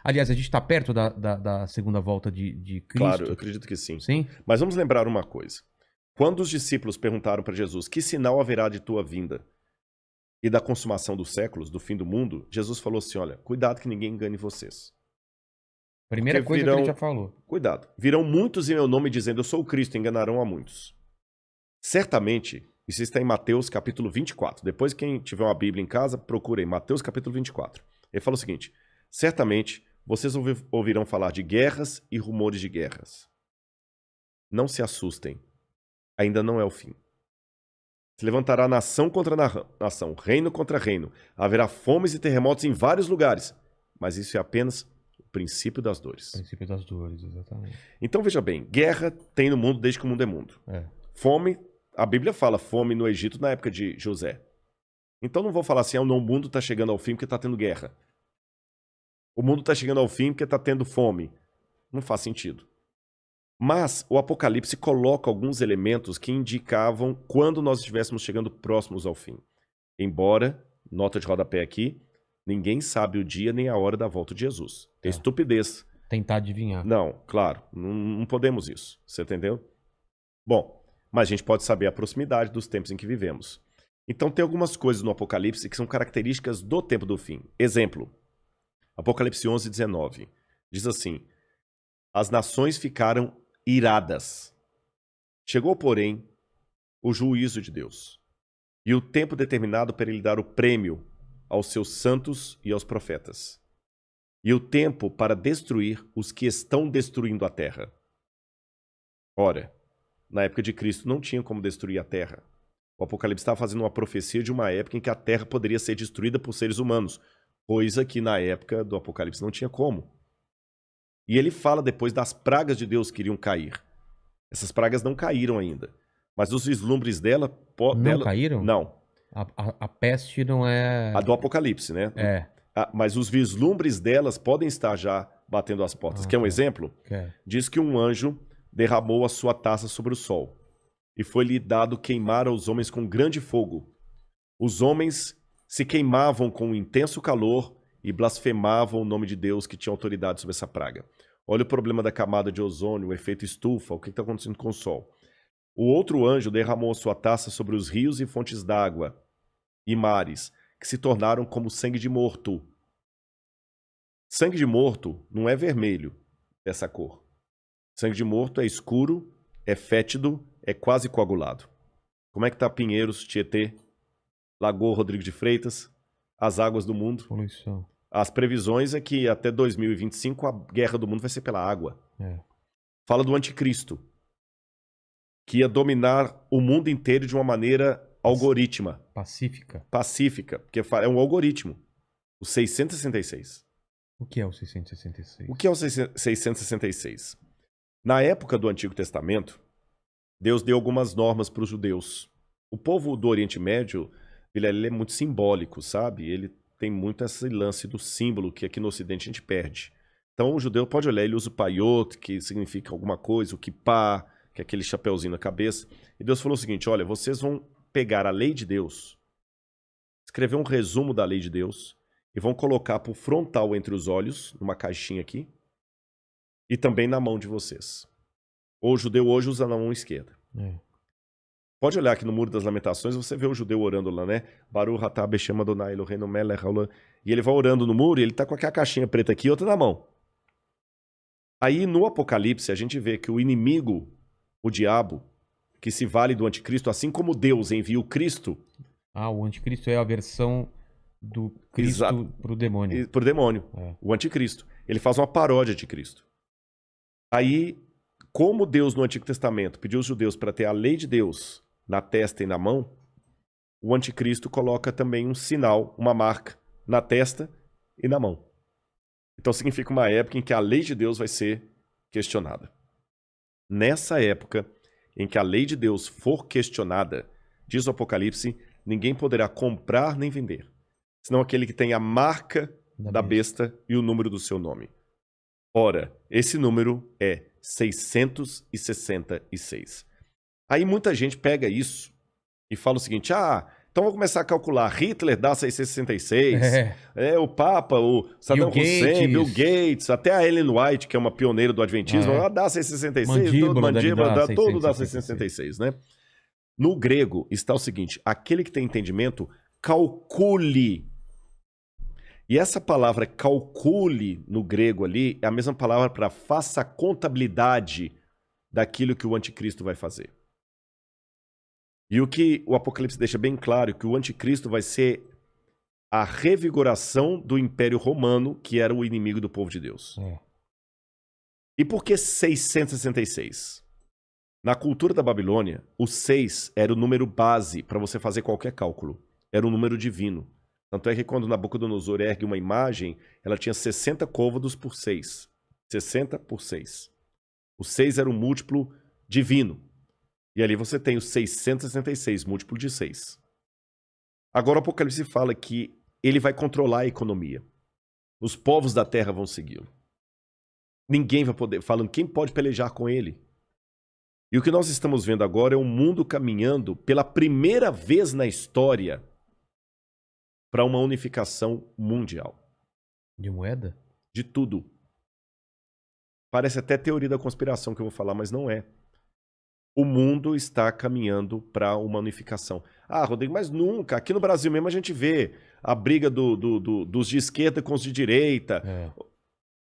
Aliás, a gente está perto da segunda volta de Claro, eu Cristo? acredito que sim. Sim? Mas vamos lembrar uma coisa. Quando os discípulos perguntaram para Jesus, que sinal haverá de tua vinda e da consumação dos séculos, do fim do mundo, Jesus falou assim, olha, cuidado que ninguém engane vocês. Porque Primeira coisa que ele já virão, falou. cuidado, virão muitos em meu nome dizendo, eu sou o Cristo, enganarão a muitos. Certamente, isso está em Mateus capítulo 24. Depois, quem tiver uma Bíblia em casa, procure aí, Mateus capítulo 24. Ele fala o seguinte, certamente vocês ouvirão falar de guerras e rumores de guerras. Não se assustem, ainda não é o fim. Se levantará nação contra nação, reino contra reino. Haverá fomes e terremotos em vários lugares. Mas isso é apenas o princípio das dores. Princípio das dores, exatamente. Então veja bem, guerra tem no mundo desde que o mundo é mundo. É. Fome, a Bíblia fala fome no Egito na época de José. Então não vou falar assim, o mundo está chegando ao fim porque está tendo guerra. O mundo está chegando ao fim porque está tendo fome. Não faz sentido. Mas o Apocalipse coloca alguns elementos que indicavam quando nós estivéssemos chegando próximos ao fim. Embora, nota de rodapé aqui, ninguém sabe o dia nem a hora da volta de Jesus. Tem estupidez. Tentar adivinhar. Não, claro, não podemos isso. Você entendeu? Bom, mas a gente pode saber a proximidade dos tempos em que vivemos. Então tem algumas coisas no Apocalipse que são características do tempo do fim. Exemplo, Apocalipse 11, 19. Diz assim, as nações ficaram iradas. Chegou, porém, o juízo de Deus e o tempo determinado para ele dar o prêmio aos seus santos e aos profetas, e o tempo para destruir os que estão destruindo a terra. Ora, na época de Cristo não tinha como destruir a terra. O Apocalipse estava fazendo uma profecia de uma época em que a terra poderia ser destruída por seres humanos, coisa que na época do Apocalipse não tinha como. E ele fala depois das pragas de Deus que iriam cair. Essas pragas não caíram ainda. Mas os vislumbres dela... Não caíram? Não. A peste não é... A do Apocalipse, né? É. Mas os vislumbres delas podem estar já batendo as portas. Quer um exemplo? Quer. Diz que um anjo derramou a sua taça sobre o sol. E foi-lhe dado queimar aos homens com grande fogo. Os homens se queimavam com um intenso calor e blasfemavam o nome de Deus que tinha autoridade sobre essa praga. Olha o problema da camada de ozônio, o efeito estufa, o que está acontecendo com o Sol. O outro anjo derramou sua taça sobre os rios e fontes d'água e mares, que se tornaram como sangue de morto. Sangue de morto não é vermelho, dessa cor. Sangue de morto é escuro, é fétido, é quase coagulado. Como é que está Pinheiros, Tietê, Lagoa Rodrigo de Freitas, as águas do mundo? Poluição. As previsões é que até 2025 a guerra do mundo vai ser pela água. É. Fala do anticristo, que ia dominar o mundo inteiro de uma maneira algorítmica. Pacífica, porque é um algoritmo. O 666. O que é o 666? O que é o 666? Na época do Antigo Testamento, Deus deu algumas normas para os judeus. O povo do Oriente Médio, ele é muito simbólico, sabe? Ele tem muito esse lance do símbolo que aqui no Ocidente a gente perde. Então o judeu pode olhar, ele usa o paiot, que significa alguma coisa, o kippah, que é aquele chapeuzinho na cabeça. E Deus falou o seguinte, olha, vocês vão pegar a lei de Deus, escrever um resumo da lei de Deus, e vão colocar por frontal entre os olhos, numa caixinha aqui, e também na mão de vocês. O judeu hoje usa na mão esquerda. Pode olhar aqui no Muro das Lamentações, você vê o judeu orando lá, né? Baruch atah b'shem Adonai Eloheinu melech haolam. E ele vai orando no muro e ele tá com aquela caixinha preta aqui e outra na mão. Aí no Apocalipse a gente vê que o inimigo, o diabo, que se vale do anticristo, assim como Deus envia o Cristo... O anticristo é a versão do Cristo pro demônio. Pro demônio, o anticristo. Ele faz uma paródia de Cristo. Aí, como Deus no Antigo Testamento pediu aos judeus para ter a lei de Deus na testa e na mão, o anticristo coloca também um sinal, uma marca, na testa e na mão. Então significa uma época em que a lei de Deus vai ser questionada. Nessa época em que a lei de Deus for questionada, diz o Apocalipse, ninguém poderá comprar nem vender, senão aquele que tem a marca da besta e o número do seu nome. Ora, esse número é 666. Aí muita gente pega isso e fala o seguinte, Então vamos começar a calcular. Hitler dá 666, o Papa, o Saddam Hussein, Bill Gates, até a Ellen White, que é uma pioneira do Adventismo, ela dá 666, Mandíbula, todo dá 666, né? No grego está o seguinte, aquele que tem entendimento, calcule. E essa palavra calcule no grego ali é a mesma palavra para faça a contabilidade daquilo que o anticristo vai fazer. E o que o Apocalipse deixa bem claro é que o anticristo vai ser a revigoração do Império Romano, que era o inimigo do povo de Deus. E por que 666? Na cultura da Babilônia, o 6 era o número base para você fazer qualquer cálculo. Era um número divino. Tanto é que quando Nabucodonosor ergue uma imagem, ela tinha 60 côvados por 6. 60 por 6. O 6 era um múltiplo divino. E ali você tem o 666, múltiplo de 6. Agora o Apocalipse fala que ele vai controlar a economia. Os povos da terra vão segui-lo. Ninguém vai poder, falando quem pode pelejar com ele. E o que nós estamos vendo agora é um mundo caminhando pela primeira vez na história para uma unificação mundial. De moeda? De tudo. Parece até teoria da conspiração que eu vou falar, mas não é. O mundo está caminhando para uma unificação. Ah, Rodrigo, mas nunca. Aqui no Brasil mesmo a gente vê a briga dos de esquerda com os de direita.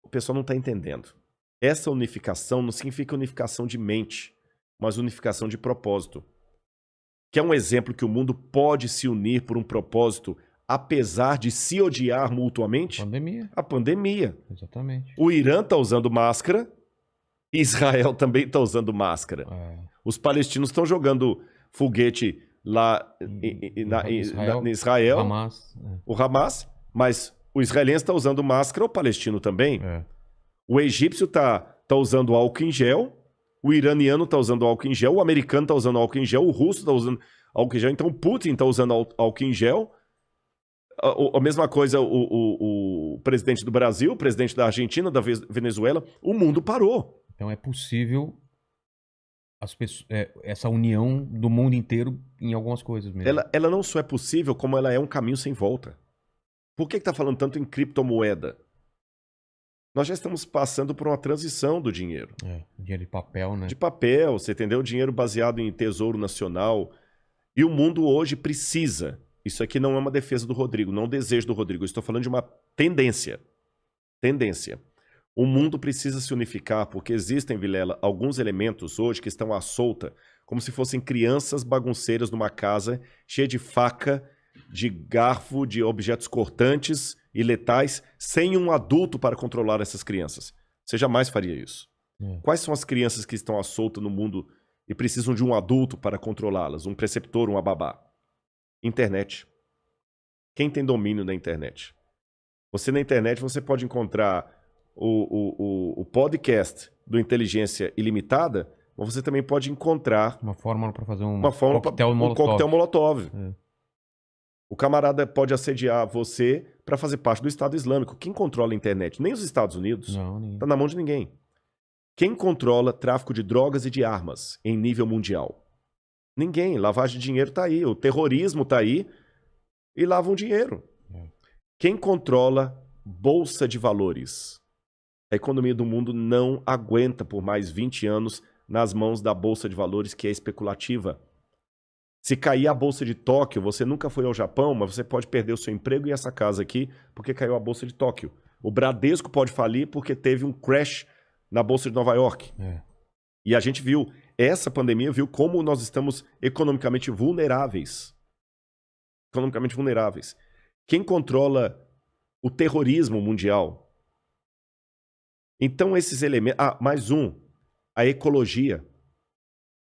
O pessoal não está entendendo. Essa unificação não significa unificação de mente, mas unificação de propósito. Que é um exemplo que o mundo pode se unir por um propósito, apesar de se odiar mutuamente? Pandemia. A pandemia. Exatamente. O Irã está usando máscara, Israel também está usando máscara. Os palestinos estão jogando foguete lá em Israel, Hamas, o Hamas, mas o israelense está usando máscara, o palestino também. O egípcio está usando álcool em gel, o iraniano está usando álcool em gel, o americano está usando álcool em gel, o russo está usando álcool em gel, então o Putin está usando álcool em gel. A mesma coisa o presidente do Brasil, o presidente da Argentina, da Venezuela, o mundo parou. Então é possível essa união do mundo inteiro em algumas coisas mesmo. Ela não só é possível, como ela é um caminho sem volta. Por que está falando tanto em criptomoeda? Nós já estamos passando por uma transição do dinheiro. Dinheiro de papel, né? De papel, você entendeu? Dinheiro baseado em tesouro nacional. E o mundo hoje precisa. Isso aqui não é uma defesa do Rodrigo, não é um desejo do Rodrigo. Eu estou falando de uma tendência. Tendência. O mundo precisa se unificar porque existem, Vilela, alguns elementos hoje que estão à solta, como se fossem crianças bagunceiras numa casa cheia de faca, de garfo, de objetos cortantes e letais, sem um adulto para controlar essas crianças. Você jamais faria isso. Quais são as crianças que estão à solta no mundo e precisam de um adulto para controlá-las? Um preceptor, uma babá? Internet. Quem tem domínio da internet? Você na internet você pode encontrar o podcast do Inteligência Ilimitada, mas você também pode encontrar uma fórmula para fazer um coquetel Molotov. O camarada pode assediar você para fazer parte do Estado Islâmico. Quem controla a internet? Nem os Estados Unidos. Não, está na mão de ninguém. Quem controla tráfico de drogas e de armas em nível mundial? Ninguém. Lavagem de dinheiro está aí. O terrorismo está aí e lavam dinheiro. Quem controla bolsa de valores? A economia do mundo não aguenta por mais 20 anos nas mãos da bolsa de valores que é especulativa. Se cair a bolsa de Tóquio, você nunca foi ao Japão, mas você pode perder o seu emprego e essa casa aqui porque caiu a bolsa de Tóquio. O Bradesco pode falir porque teve um crash na bolsa de Nova York. E a gente viu, essa pandemia viu como nós estamos economicamente vulneráveis. Economicamente vulneráveis. Quem controla o terrorismo mundial? Então esses elementos... mais um. A ecologia.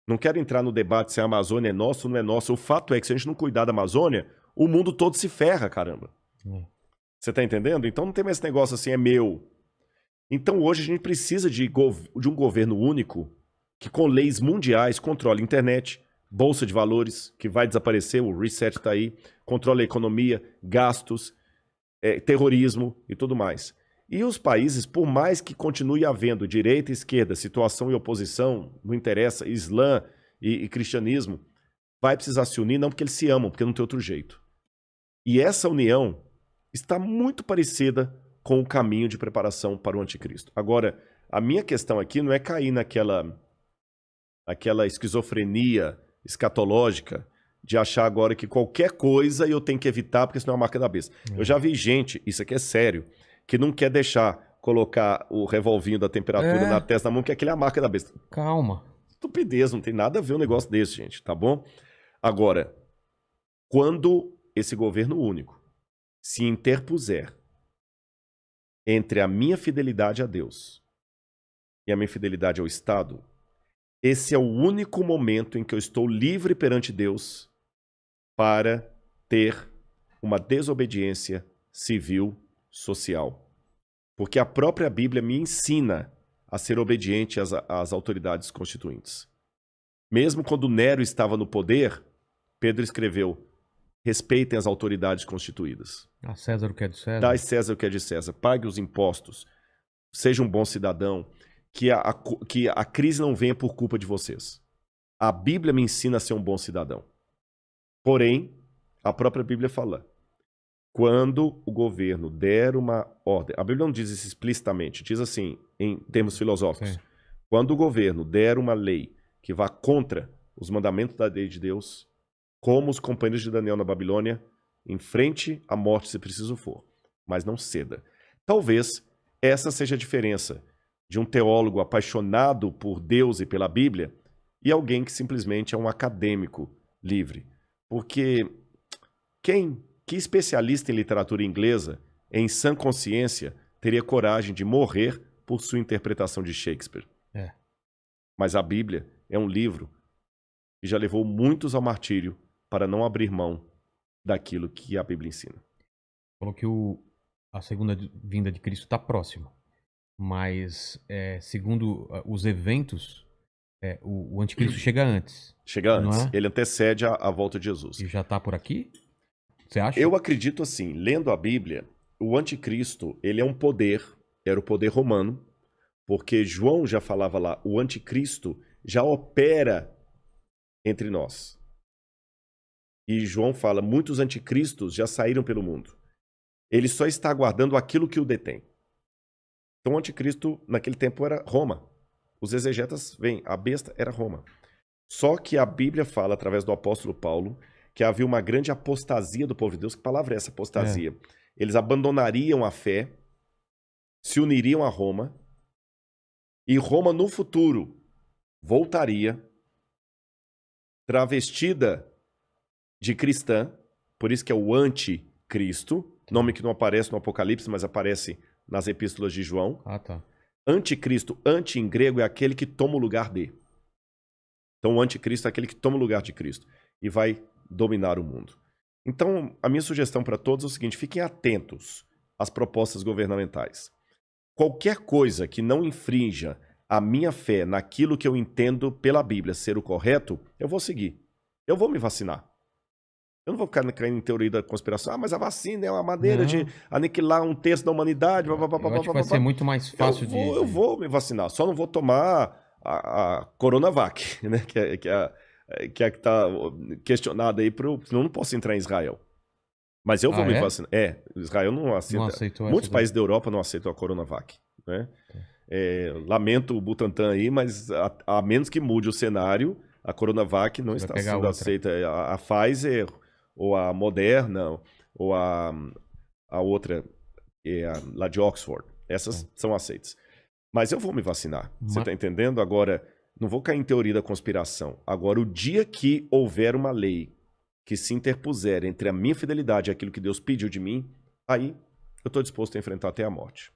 Não quero entrar no debate se a Amazônia é nossa ou não é nossa. O fato é que se a gente não cuidar da Amazônia, o mundo todo se ferra, caramba. Você tá entendendo? Então não tem mais esse negócio assim, é meu. Então hoje a gente precisa de um governo único que com leis mundiais controle a internet, bolsa de valores, que vai desaparecer, o reset tá aí, controle a economia, gastos, terrorismo e tudo mais. E os países, por mais que continue havendo direita e esquerda, situação e oposição, não interessa, Islã e cristianismo, vai precisar se unir, não porque eles se amam, porque não tem outro jeito. E essa união está muito parecida com o caminho de preparação para o anticristo. Agora, a minha questão aqui não é cair naquela esquizofrenia escatológica de achar agora que qualquer coisa eu tenho que evitar porque senão é a marca da besta. Eu já vi gente, isso aqui é sério, que não quer deixar colocar o revolvinho da temperatura na testa da mão, que aquele é a marca da besta. Calma. Estupidez, não tem nada a ver um negócio desse, gente, tá bom? Agora, quando esse governo único se interpuser entre a minha fidelidade a Deus e a minha fidelidade ao Estado, esse é o único momento em que eu estou livre perante Deus para ter uma desobediência civil, social. Porque a própria Bíblia me ensina a ser obediente às autoridades constituintes. Mesmo quando Nero estava no poder, Pedro escreveu: respeitem as autoridades constituídas. A César o que é de César. Dai César o que é de César. Pague os impostos. Seja um bom cidadão. Que a crise não venha por culpa de vocês. A Bíblia me ensina a ser um bom cidadão. Porém, a própria Bíblia fala: quando o governo der uma ordem... A Bíblia não diz isso explicitamente, diz assim, em termos filosóficos. Sim. Quando o governo der uma lei que vá contra os mandamentos da lei de Deus, como os companheiros de Daniel na Babilônia, enfrente a morte se preciso for, mas não ceda. Talvez essa seja a diferença de um teólogo apaixonado por Deus e pela Bíblia e alguém que simplesmente é um acadêmico livre. Porque que especialista em literatura inglesa, em sã consciência, teria coragem de morrer por sua interpretação de Shakespeare? Mas a Bíblia é um livro que já levou muitos ao martírio para não abrir mão daquilo que a Bíblia ensina. Falou que a segunda vinda de Cristo está próxima. Mas, segundo os eventos, o anticristo chega antes. Chega antes. Não é? Ele antecede a volta de Jesus. E já está por aqui? Você acha? Eu acredito assim, lendo a Bíblia, o anticristo, ele é um poder, era o poder romano, porque João já falava lá, o anticristo já opera entre nós. E João fala, muitos anticristos já saíram pelo mundo. Ele só está aguardando aquilo que o detém. Então o anticristo naquele tempo era Roma. Os exegetas veem, a besta era Roma. Só que a Bíblia fala, através do apóstolo Paulo, que havia uma grande apostasia do povo de Deus. Que palavra é essa, apostasia? Eles abandonariam a fé, se uniriam a Roma, e Roma no futuro voltaria travestida de cristã, por isso que é o anticristo, nome que não aparece no Apocalipse, mas aparece nas epístolas de João. Ah, tá. Anticristo, anti em grego, é aquele que toma o lugar de. Então o anticristo é aquele que toma o lugar de Cristo e vai dominar o mundo. Então a minha sugestão para todos é o seguinte, fiquem atentos às propostas governamentais. Qualquer coisa que não infrinja a minha fé naquilo que eu entendo pela Bíblia ser o correto, eu vou seguir. Eu vou me vacinar. Eu não vou ficar caindo em teoria da conspiração. Ah, mas a vacina é uma maneira de aniquilar um terço da humanidade. Eu acho que vai ser muito mais fácil Eu vou me vacinar. Só não vou tomar a Coronavac, né? Que é que está questionada aí, senão eu não posso entrar em Israel. Mas eu vou me vacinar. Israel não aceita. Não aceitou Muitos países da Europa não aceitam a Coronavac, né? Lamento o Butantan aí, mas a menos que mude o cenário, a Coronavac não está sendo aceita. A Pfizer, ou a Moderna, ou a outra, lá de Oxford. Essas são aceitas. Mas eu vou me vacinar. Você está entendendo? Agora, não vou cair em teoria da conspiração. Agora, o dia que houver uma lei que se interpuser entre a minha fidelidade e aquilo que Deus pediu de mim, aí eu estou disposto a enfrentar até a morte.